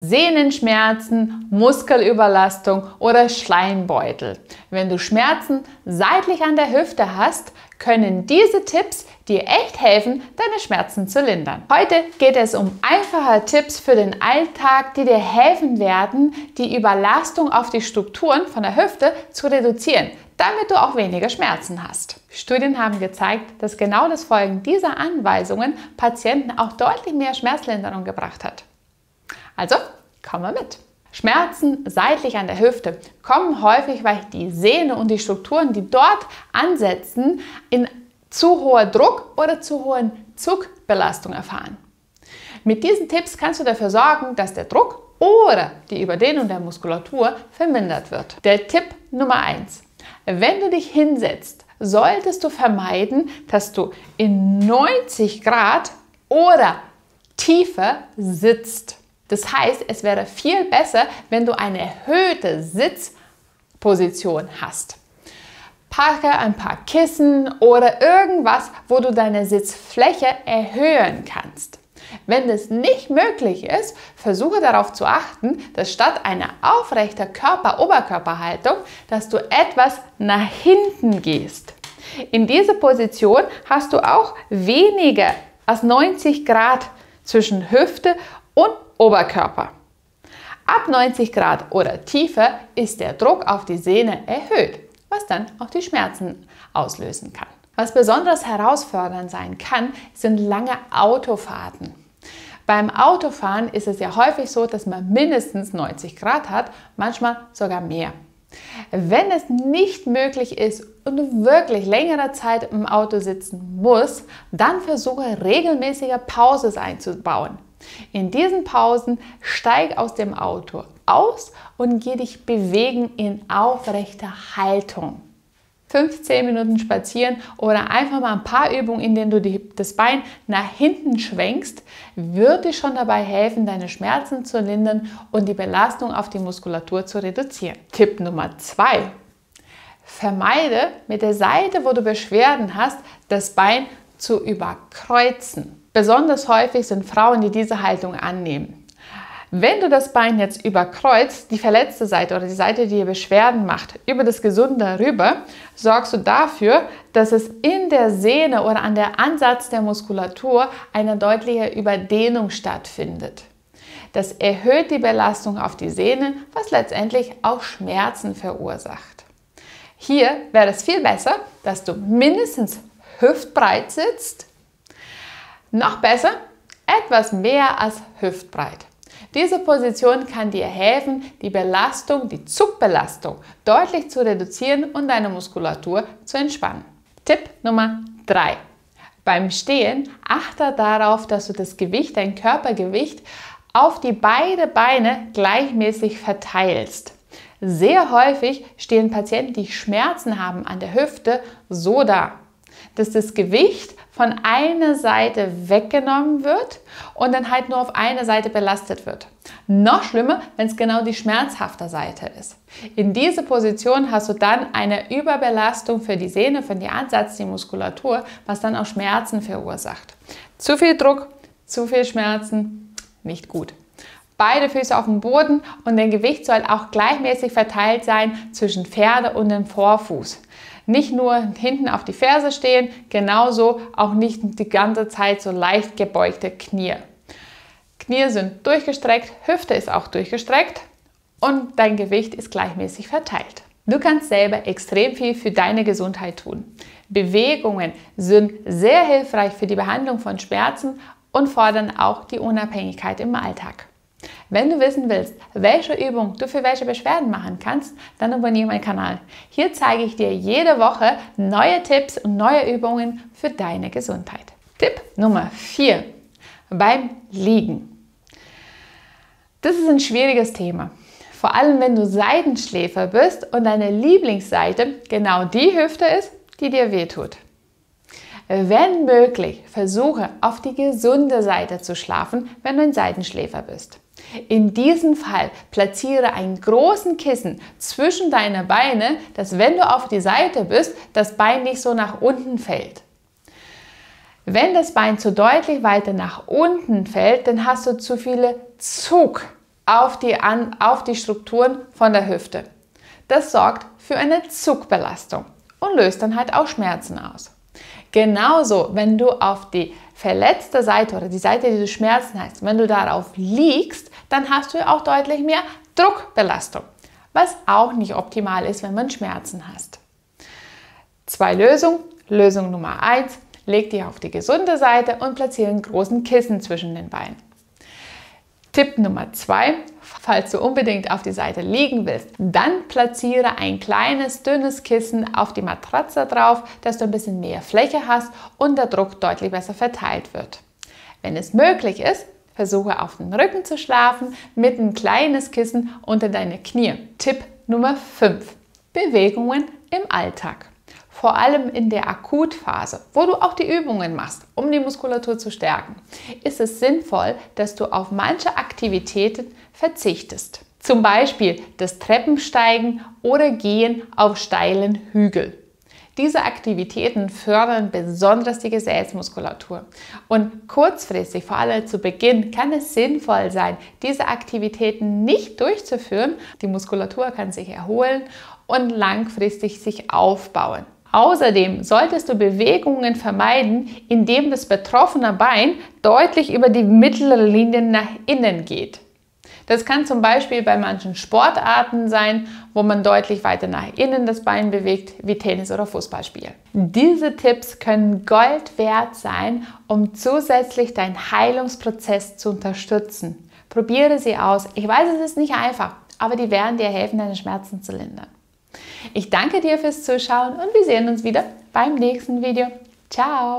Sehnenschmerzen, Muskelüberlastung oder Schleimbeutel. Wenn du Schmerzen seitlich an der Hüfte hast, können diese Tipps dir echt helfen, deine Schmerzen zu lindern. Heute geht es um einfache Tipps für den Alltag, die dir helfen werden, die Überlastung auf die Strukturen von der Hüfte zu reduzieren, damit du auch weniger Schmerzen hast. Studien haben gezeigt, dass genau das Folgen dieser Anweisungen Patienten auch deutlich mehr Schmerzlinderung gebracht hat. Also, komm mal mit! Schmerzen seitlich an der Hüfte kommen häufig, weil die Sehne und die Strukturen, die dort ansetzen, in zu hoher Druck oder zu hohen Zugbelastung erfahren. Mit diesen Tipps kannst du dafür sorgen, dass der Druck oder die Überdehnung der Muskulatur vermindert wird. Der Tipp Nummer 1. Wenn du dich hinsetzt, solltest du vermeiden, dass du in 90 Grad oder tiefer sitzt. Das heißt, es wäre viel besser, wenn du eine erhöhte Sitzposition hast. Packe ein paar Kissen oder irgendwas, wo du deine Sitzfläche erhöhen kannst. Wenn das nicht möglich ist, versuche darauf zu achten, dass statt einer aufrechten Körper-Oberkörperhaltung, dass du etwas nach hinten gehst. In dieser Position hast du auch weniger als 90 Grad zwischen Hüfte und Oberkörper. Ab 90 Grad oder tiefer ist der Druck auf die Sehne erhöht, was dann auch die Schmerzen auslösen kann. Was besonders herausfordernd sein kann, sind lange Autofahrten. Beim Autofahren ist es ja häufig so, dass man mindestens 90 Grad hat, manchmal sogar mehr. Wenn es nicht möglich ist und du wirklich längere Zeit im Auto sitzen musst, dann versuche regelmäßige Pausen einzubauen. In diesen Pausen steig aus dem Auto aus und geh dich bewegen in aufrechter Haltung. 15 Minuten spazieren oder einfach mal ein paar Übungen, in denen du das Bein nach hinten schwenkst, wird dir schon dabei helfen, deine Schmerzen zu lindern und die Belastung auf die Muskulatur zu reduzieren. Tipp Nummer 2. Vermeide mit der Seite, wo du Beschwerden hast, das Bein zu überkreuzen. Besonders häufig sind Frauen, die diese Haltung annehmen. Wenn du das Bein jetzt überkreuzt, die verletzte Seite oder die Seite, die dir Beschwerden macht, über das Gesunde rüber, sorgst du dafür, dass es in der Sehne oder an der Ansatz der Muskulatur eine deutliche Überdehnung stattfindet. Das erhöht die Belastung auf die Sehne, was letztendlich auch Schmerzen verursacht. Hier wäre es viel besser, dass du mindestens hüftbreit sitzt. Noch besser, etwas mehr als hüftbreit. Diese Position kann dir helfen, die Belastung, die Zugbelastung deutlich zu reduzieren und deine Muskulatur zu entspannen. Tipp Nummer 3. Beim Stehen achte darauf, dass du das Gewicht, dein Körpergewicht, auf die beiden Beine gleichmäßig verteilst. Sehr häufig stehen Patienten, die Schmerzen haben an der Hüfte, so da, dass das Gewicht von einer Seite weggenommen wird und dann halt nur auf eine Seite belastet wird. Noch schlimmer, wenn es genau die schmerzhafte Seite ist. In dieser Position hast du dann eine Überbelastung für die Sehne, für den Ansatz, die Muskulatur, was dann auch Schmerzen verursacht. Zu viel Druck, zu viel Schmerzen, nicht gut. Beide Füße auf dem Boden und dein Gewicht soll auch gleichmäßig verteilt sein zwischen Ferse und dem Vorfuß. Nicht nur hinten auf die Ferse stehen, genauso auch nicht die ganze Zeit so leicht gebeugte Knie. Knie sind durchgestreckt, Hüfte ist auch durchgestreckt und dein Gewicht ist gleichmäßig verteilt. Du kannst selber extrem viel für deine Gesundheit tun. Bewegungen sind sehr hilfreich für die Behandlung von Schmerzen und fordern auch die Unabhängigkeit im Alltag. Wenn du wissen willst, welche Übung du für welche Beschwerden machen kannst, dann abonniere meinen Kanal. Hier zeige ich dir jede Woche neue Tipps und neue Übungen für deine Gesundheit. Tipp Nummer 4. Beim Liegen. Das ist ein schwieriges Thema. Vor allem, wenn du Seitenschläfer bist und deine Lieblingsseite genau die Hüfte ist, die dir wehtut. Wenn möglich, versuche auf die gesunde Seite zu schlafen, wenn du ein Seitenschläfer bist. In diesem Fall platziere einen großen Kissen zwischen deine Beine, dass wenn du auf die Seite bist, das Bein nicht so nach unten fällt. Wenn das Bein zu deutlich weiter nach unten fällt, dann hast du zu viele Zug auf die Strukturen von der Hüfte. Das sorgt für eine Zugbelastung und löst dann halt auch Schmerzen aus. Genauso, wenn du auf die verletzte Seite oder die Seite, die du Schmerzen hast, wenn du darauf liegst, dann hast du auch deutlich mehr Druckbelastung, was auch nicht optimal ist, wenn man Schmerzen hast. 2 Lösungen. Lösung Nummer 1, leg dich auf die gesunde Seite und platziere einen großen Kissen zwischen den Beinen. Tipp Nummer 2, falls du unbedingt auf die Seite liegen willst, dann platziere ein kleines, dünnes Kissen auf die Matratze drauf, dass du ein bisschen mehr Fläche hast und der Druck deutlich besser verteilt wird. Wenn es möglich ist, versuche auf den Rücken zu schlafen mit ein kleines Kissen unter deine Knie. Tipp Nummer 5, Bewegungen im Alltag. Vor allem in der Akutphase, wo du auch die Übungen machst, um die Muskulatur zu stärken, ist es sinnvoll, dass du auf manche Aktivitäten verzichtest. Zum Beispiel das Treppensteigen oder Gehen auf steilen Hügel. Diese Aktivitäten fördern besonders die Gesäßmuskulatur. Und kurzfristig, vor allem zu Beginn, kann es sinnvoll sein, diese Aktivitäten nicht durchzuführen. Die Muskulatur kann sich erholen und langfristig sich aufbauen. Außerdem solltest du Bewegungen vermeiden, indem das betroffene Bein deutlich über die mittlere Linie nach innen geht. Das kann zum Beispiel bei manchen Sportarten sein, wo man deutlich weiter nach innen das Bein bewegt, wie Tennis- oder Fußballspiel. Diese Tipps können Gold wert sein, um zusätzlich deinen Heilungsprozess zu unterstützen. Probiere sie aus. Ich weiß, es ist nicht einfach, aber die werden dir helfen, deine Schmerzen zu lindern. Ich danke dir fürs Zuschauen und wir sehen uns wieder beim nächsten Video. Ciao!